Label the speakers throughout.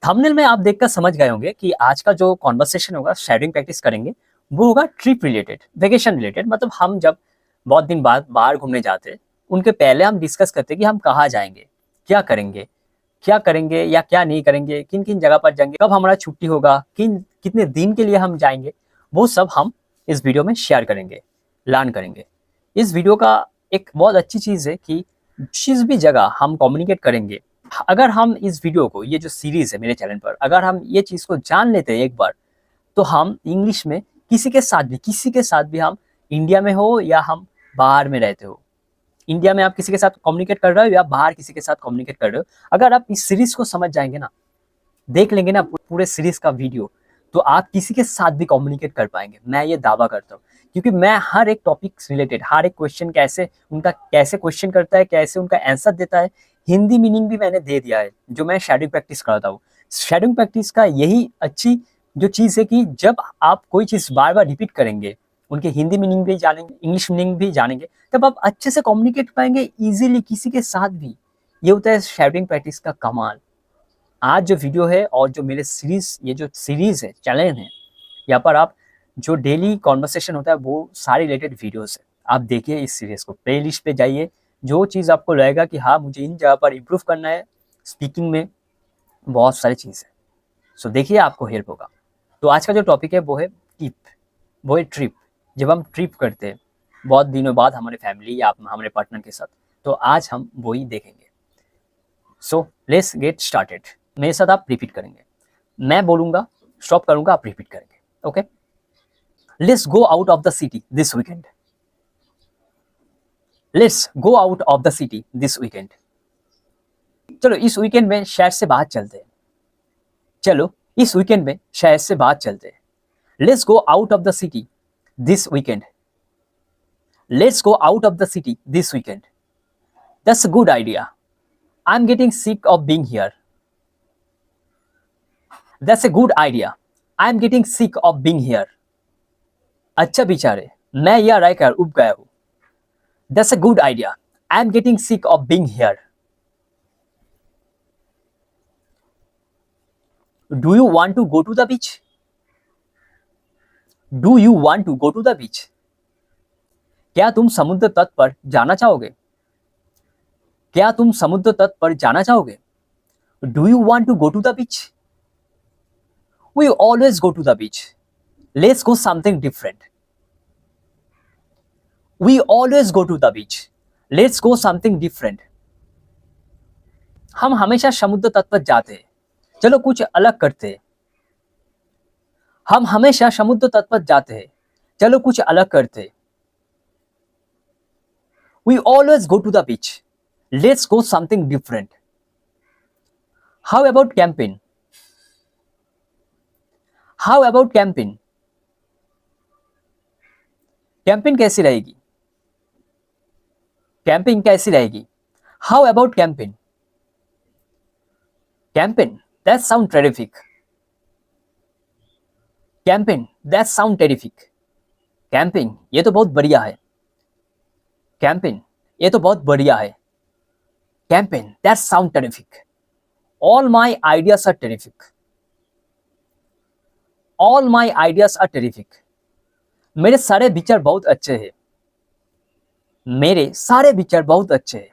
Speaker 1: Thumbnail में आप देखकर समझ गए होंगे कि आज का जो कॉन्वर्सेशन होगा, शेयरिंग प्रैक्टिस करेंगे, वो होगा ट्रिप रिलेटेड, वेकेशन रिलेटेड। मतलब हम जब बहुत दिन बाद बाहर घूमने जाते हैं, उनके पहले हम डिस्कस करते हैं कि हम कहाँ जाएंगे, क्या करेंगे या क्या नहीं करेंगे, किन किन जगह पर जाएंगे, कब हमारा छुट्टी होगा, कितने दिन के लिए हम जाएंगे, वो सब हम इस वीडियो में शेयर करेंगे, लर्न करेंगे। इस वीडियो का एक बहुत अच्छी चीज़ है कि जिस भी जगह हम कम्युनिकेट करेंगे, अगर हम इस वीडियो को, ये जो सीरीज है मेरे चैनल पर, अगर हम ये चीज़ को जान लेते हैं एक बार, तो हम इंग्लिश में किसी के साथ भी हम इंडिया में हो या हम बाहर में रहते हो, इंडिया में आप किसी के साथ कम्युनिकेट कर रहे हो या बाहर किसी के साथ कम्युनिकेट कर रहे हो, अगर आप इस सीरीज को समझ जाएंगे ना, देख लेंगे ना पूरे सीरीज का वीडियो, तो आप किसी के साथ भी कम्युनिकेट कर पाएंगे। मैं ये दावा करता हूँ, क्योंकि मैं हर एक टॉपिक रिलेटेड, हर एक क्वेश्चन कैसे क्वेश्चन करता है, कैसे उनका आंसर देता है, हिंदी मीनिंग भी मैंने दे दिया है, जो मैं शेडोइंग प्रैक्टिस करता हूँ। शेडोइंग प्रैक्टिस का यही अच्छी जो चीज़ है कि जब आप कोई चीज़ बार बार रिपीट करेंगे, उनके हिंदी मीनिंग भी जानेंगे, इंग्लिश मीनिंग भी जानेंगे, तब आप अच्छे से कम्युनिकेट पाएंगे इजीली किसी के साथ भी। ये होता है शेडोइंग प्रैक्टिस का कमाल। आज जो वीडियो है और जो मेरे ये जो सीरीज है, चैनल है, यहाँ पर आप जो डेली कॉन्वर्सेशन होता है वो सारे रिलेटेड वीडियोस है, आप देखिए इस सीरीज को, प्लेलिस्ट पे जाइए, जो चीज़ आपको लगेगा कि हाँ मुझे इन जगह पर इम्प्रूव करना है स्पीकिंग में, बहुत सारी चीज़ है, सो देखिए आपको हेल्प होगा। तो आज का जो टॉपिक है वो है ट्रिप। जब हम ट्रिप करते हैं बहुत दिनों बाद हमारे फैमिली या हमारे पार्टनर के साथ, तो आज हम वही देखेंगे। So let's get started. मेरे साथ आप रिपीट करेंगे, मैं बोलूँगा, स्टॉप करूँगा, आप रिपीट करेंगे। Okay, let's go out of the city this weekend. Let's go out of the city this weekend. चलो इस वीकेंड में शहर से बाहर चलते हैं। चलो इस वीकेंड में शहर से बाहर चलते हैं। Let's go out of the city this weekend. Let's go out of the city this weekend. That's a good idea. I am getting sick of being here. That's a good idea. I am getting sick of being here. अच्छा विचार है, मैं यह रहकर उब गया हूँ। That's a good idea. I am getting sick of being here. Do you want to go to the beach? Do you want to go to the beach? क्या तुम समुद्र तट पर जाना चाहोगे? क्या तुम समुद्र तट पर जाना चाहोगे? Do you want to go to the beach? We always go to the beach. Let's go something different. We always go to the beach. Let's go something different. हम हमेशा समुद्र तट पर जाते हैं, चलो कुछ अलग करते हैं। हम हमेशा समुद्र तट पर जाते हैं, चलो कुछ अलग करते हैं। We always go to the beach. Let's go something different. How about camping? How about camping? Camping कैसी रहेगी? कैंपिंग कैसी रहेगी? How about camping? Camping, that sound terrific. Camping, that sound terrific. Camping, ये तो बहुत बढ़िया है। कैंपिंग, ये तो बहुत बढ़िया है। Camping, that sound terrific. All my ideas are terrific. All my ideas are terrific. मेरे सारे विचार बहुत अच्छे हैं। मेरे सारे विचार बहुत अच्छे हैं।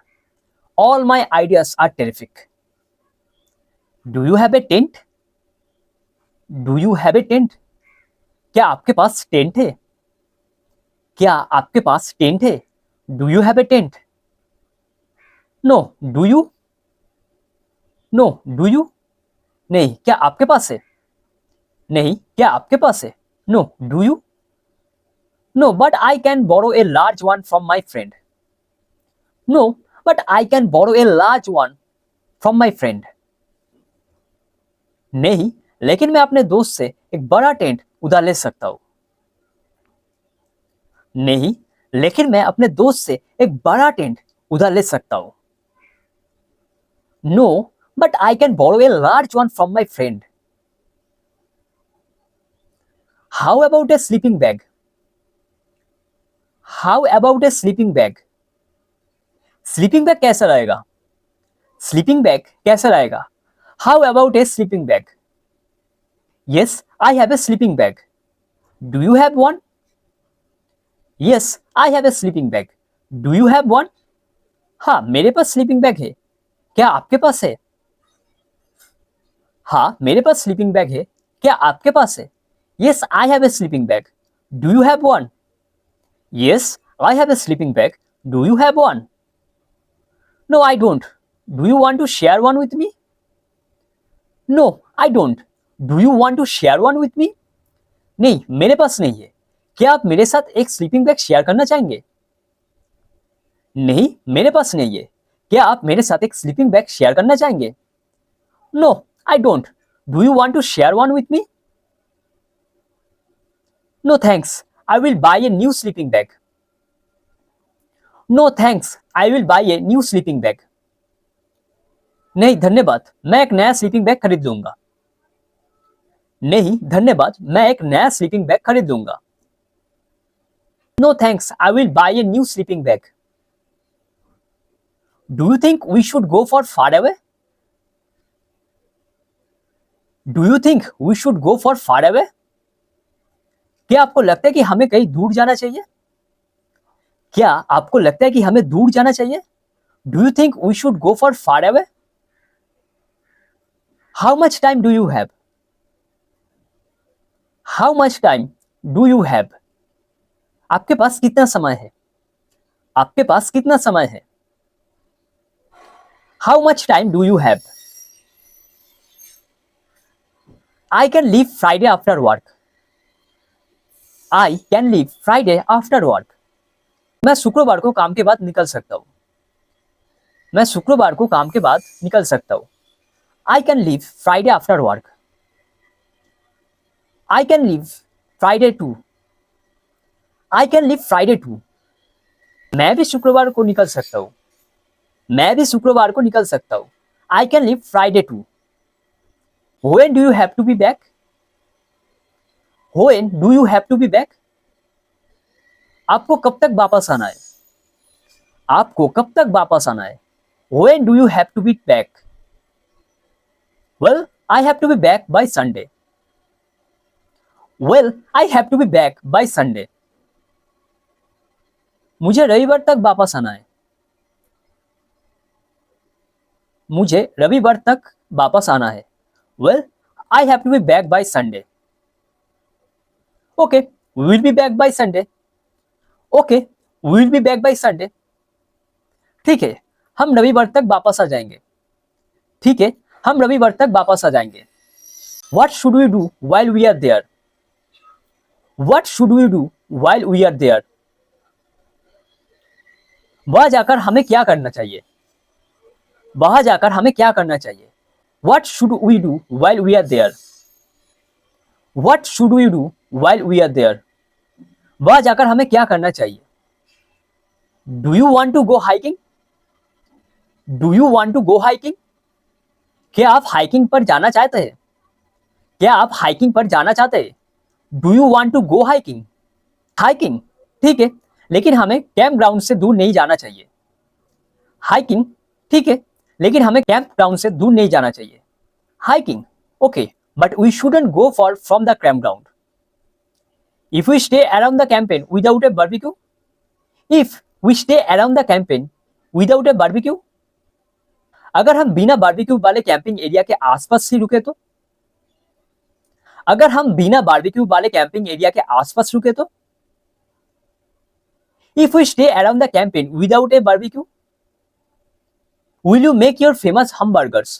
Speaker 1: All my ideas are terrific. Do you have a tent? Do you have a tent? क्या आपके पास टेंट है? क्या आपके पास टेंट है? Do you have a tent? No. Do you? No. Do you? नहीं, क्या आपके पास है? नहीं, क्या आपके पास है? No. Do you? No, but I can borrow a large one from my friend. No, but I can borrow a large one from my friend. नहीं, लेकिन मैं अपने दोस्त से एक बड़ा टेंट उधार ले सकता हूँ। नहीं, लेकिन मैं अपने दोस्त से एक बड़ा टेंट उधार ले सकता हूँ। No, but I can borrow a large one from my friend. How about a sleeping bag? How about a sleeping bag? Sleeping bag कैसा रहेगा? स्लीपिंग बैग कैसा रहेगा? How about a sleeping bag? Yes, I have a sleeping bag. Do you have one? Yes, I have a sleeping bag. Do you have one? हाँ, मेरे पास sleeping bag है। क्या आपके पास है? हाँ, मेरे पास स्लीपिंग बैग है। क्या आपके पास है? Yes, I have a sleeping bag. Do you have one? Yes, I have a sleeping bag. Do you have one? No, I don't. Do you want to share one with me? No, I don't. Do you want to share one with me? नहीं, मेरे पास नहीं है। क्या आप मेरे साथ एक sleeping bag share करना चाहेंगे? नहीं, मेरे पास नहीं है। क्या आप मेरे साथ एक स्लीपिंग बैग शेयर करना चाहेंगे? No, I don't. Do you want to share one with me? No thanks, I will buy a new sleeping bag. No thanks, I will buy a new sleeping bag. नहीं धन्यवाद, मैं एक नया sleeping bag खरीद लूंगा। नहीं धन्यवाद, मैं एक नया स्लीपिंग बैग खरीद लूंगा। No thanks, I will buy a new sleeping bag. Do you think we should go for far away? Do you think we should go for far away? क्या आपको लगता है कि हमें कहीं दूर जाना चाहिए? क्या आपको लगता है कि हमें दूर जाना चाहिए? Do you think we should go for far away? How much time do you have? How much time do you have? आपके पास कितना समय है? आपके पास कितना समय है? How much time do you have? I can leave Friday after work. I can leave Friday after work. मैं शुक्रवार को काम के बाद निकल सकता हूँ। मैं शुक्रवार को काम के बाद निकल सकता हूँ। I can leave Friday after work. I can leave Friday too. I can leave Friday too. मैं भी शुक्रवार को निकल सकता हूँ। मैं भी शुक्रवार को निकल सकता हूँ। I can leave Friday too. When do you have to be back? When do you have to be back? आपको कब तक वापस आना है? आपको कब तक वापस आना है? When do you have to be back? Well, I have to be back by Sunday. Well, I have to be back by Sunday. मुझे रविवार तक वापस आना है। मुझे रविवार तक वापस आना है। Well, I have to be back by Sunday. Okay, we will be back by Sunday. Okay, we will be back by Sunday. ठीक है, हम रविवार तक वापस आ जाएंगे। ठीक है, हम रविवार तक वापस आ जाएंगे। What should we do while we are there? What should we do while we are there? वहां जाकर हमें क्या करना चाहिए? वहां जाकर हमें क्या करना चाहिए? What should we do while we are there? What should we do while we are there? वहां जाकर हमें क्या करना चाहिए? Do you want to go hiking? Do you want to go hiking? क्या आप हाइकिंग पर जाना चाहते हैं? क्या आप हाइकिंग पर जाना चाहते हैं? Do you want to go hiking? Hiking ठीक है, लेकिन हमें कैंप ग्राउंड से दूर नहीं जाना चाहिए। हाइकिंग ठीक है, लेकिन हमें कैंप ग्राउंड से दूर नहीं जाना चाहिए। Hiking okay, but we shouldn't go for from the camp ground. If we stay around the campaign without a barbecue, if we stay around the campaign without a barbecue, अगर हम बिना barbecue वाले camping area के आसपास ही रुके तो, अगर हम बिना बारबेक्यू वाले कैंपिंग एरिया के आसपास रुके तो, if we stay around the campaign without a barbecue, will you make your famous hamburgers?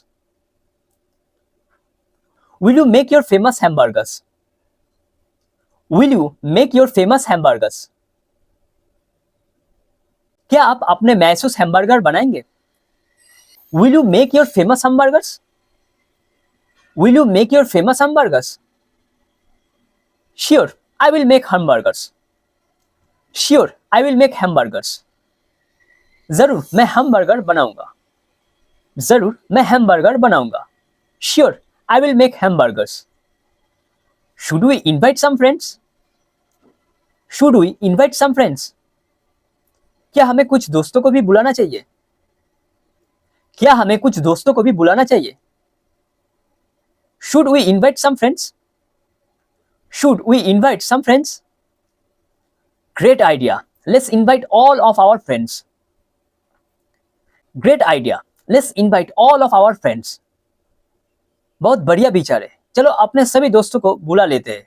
Speaker 1: Will you make your famous hamburgers? Will you make your famous hamburgers? क्या आप अपने महसूस हैमबर्गर बनाएंगे? Will you make your famous hamburgers? Will you make your famous hamburgers? Sure, I will make hamburgers. Sure, I will make hamburgers. जरूर मैं hamburger बनाऊंगा। जरूर मैं हैमबर्गर बनाऊंगा। Sure, I will make hamburgers. Should we invite some friends? Should we invite some friends? क्या हमें कुछ दोस्तों को भी बुलाना चाहिए? क्या हमें कुछ दोस्तों को भी बुलाना चाहिए? Should we invite some friends? Should we invite some friends? Great idea. Let's invite all of our friends. Great idea. Let's invite all of our friends. बहुत बढ़िया विचार है, चलो अपने सभी दोस्तों को बुला लेते हैं.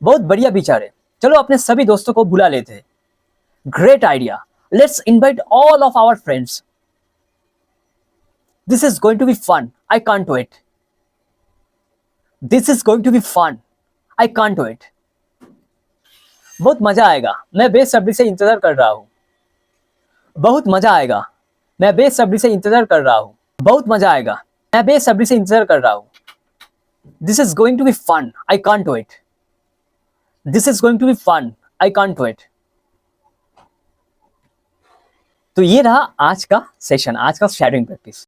Speaker 1: बहुत बढ़िया विचार है, चलो अपने सभी दोस्तों को बुला लेते हैं. Great idea. Let's invite all of our friends. This is going to be fun. I can't wait. This is going to be fun. I can't wait. बहुत मजा आएगा, मैं बेसब्री से इंतजार कर रहा हूँ. बहुत मजा आएगा, मैं बेसब्री से इंतजार कर रहा हूँ. बहुत मजा आएगा, मैं बेसब्री से इंतजार कर रहा हूँ. This is going to be fun. I can't wait. This is going to be fun. I can't wait. तो ये रहा आज का सेशन, आज का शैडोइंग प्रैक्टिस.